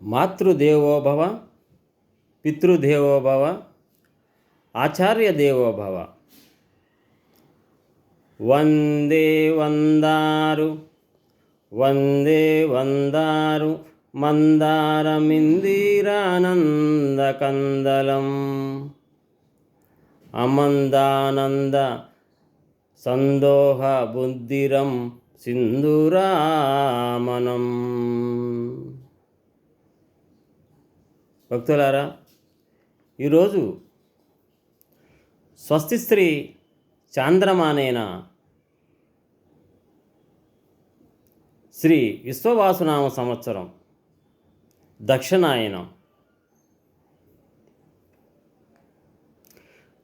మాతృదేవోభవ, పితృదేవోభవ, ఆచార్య దేవోభవ. వందే వందారు వందే వందారు మందారమిందిరానందకందలం అమందానంద సందోహ బుద్ధిరం సింధురామనం. భక్తులారా, ఈరోజు స్వస్తి స్త్రీ చాంద్రమానేన శ్రీ విశ్వవాసునామ సంవత్సరం దక్షిణాయనం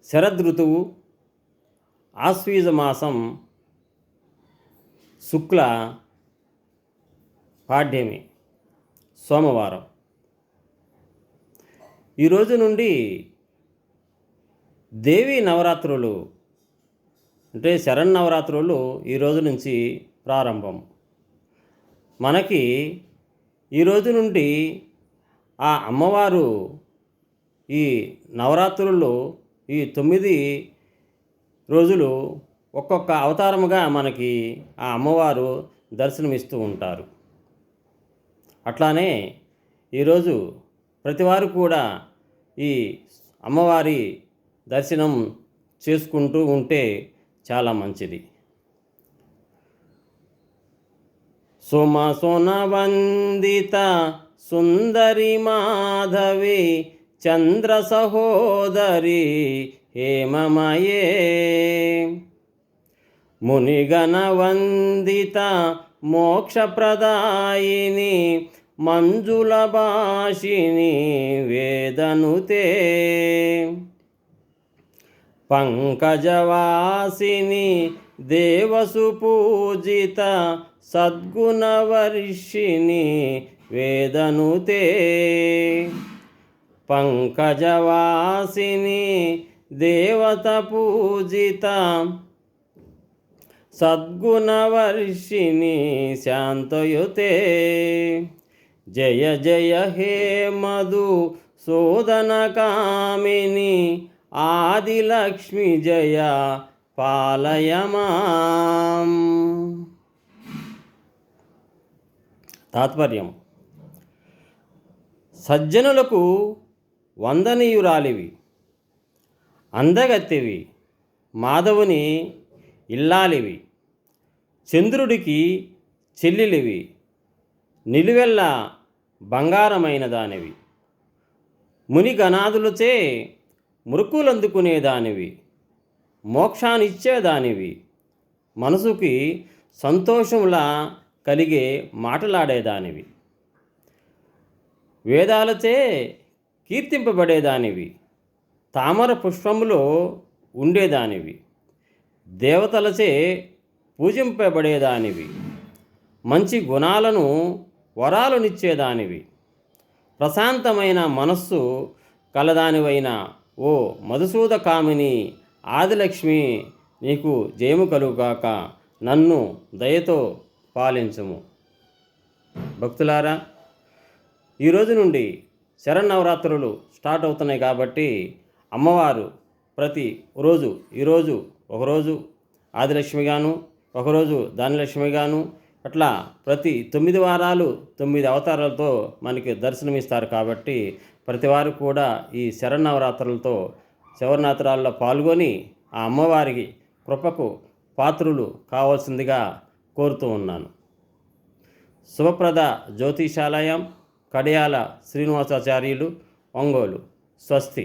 శరదృతువు ఆశ్వీజ మాసం శుక్ల పాడ్యమి సోమవారం. ఈరోజు నుండి దేవీ నవరాత్రులు అంటే శరన్నవరాత్రులు ఈరోజు నుంచి ప్రారంభం. మనకి ఈరోజు నుండి ఆ అమ్మవారు ఈ నవరాత్రుల్లో ఈ 9 రోజులు ఒక్కొక్క అవతారముగా మనకి ఆ అమ్మవారు దర్శనమిస్తూ ఉంటారు. అట్లానే ఈరోజు ప్రతివారు కూడా ఈ అమ్మవారి దర్శనం చేసుకుంటూ ఉంటే చాలా మంచిది. సోమ వందిత సుందరి మాధవి చంద్ర సహోదరి హేమమయే మునిగణ వందిత మోక్షప్రదాయిని మంజుల భాషిని వేదనుతే పంకజవాసిని దేవసు పూజిత సద్గుణవర్షిణి వేదనుతే పంకజవాసిని దేవత పూజిత సద్గుణవర్షిణి శాంతయుతే జయ జయ హే మధు సోదన కామిని ఆదిలక్ష్మి జయ పాలయమాం. తాత్పర్యం: సజ్జనులకు వందనీయురాలివి, అందగత్తెవి, మాధవుని ఇల్లాలివి, చంద్రుడికి చెల్లెలివి, నిలువెల్ల బంగారమైన దానివి, మునిగణాదులచే మురుకులందుకునేదానివి, మోక్షాన్నిచ్చేదానివి, మనసుకి సంతోషంలా కలిగే మాటలాడేదానివి, వేదాలచే కీర్తింపబడేదానివి, తామర పుష్పములో ఉండేదానివి, దేవతలచే పూజింపబడేదానివి, మంచి గుణాలను వరాలునిచ్చేదానివి, ప్రశాంతమైన మనస్సు కలదానివైన ఓ మధుసూద కామిని ఆదిలక్ష్మి, నీకు జయము కలుగుగాక. నన్ను దయతో పాలించుము. భక్తులారా, ఈరోజు నుండి శరన్నవరాత్రులు స్టార్ట్ అవుతున్నాయి కాబట్టి అమ్మవారు ప్రతి రోజు ఈరోజు ఒకరోజు ఆదిలక్ష్మిగాను, ఒకరోజు ధాన్యలక్ష్మిగాను, అట్లా ప్రతి 9 వారాలు 9 అవతారాలతో మనకి దర్శనమిస్తారు. కాబట్టి ప్రతివారు కూడా ఈ శరన్నవరాత్రులతో శివరాత్రాల్లో పాల్గొని ఆ అమ్మవారికి కృపకు పాత్రులు కావాల్సిందిగా కోరుతూ ఉన్నాను. శుభప్రద జ్యోతిషాలయం, కడియాల శ్రీనివాసాచార్యులు, ఒంగోలు. స్వస్తి.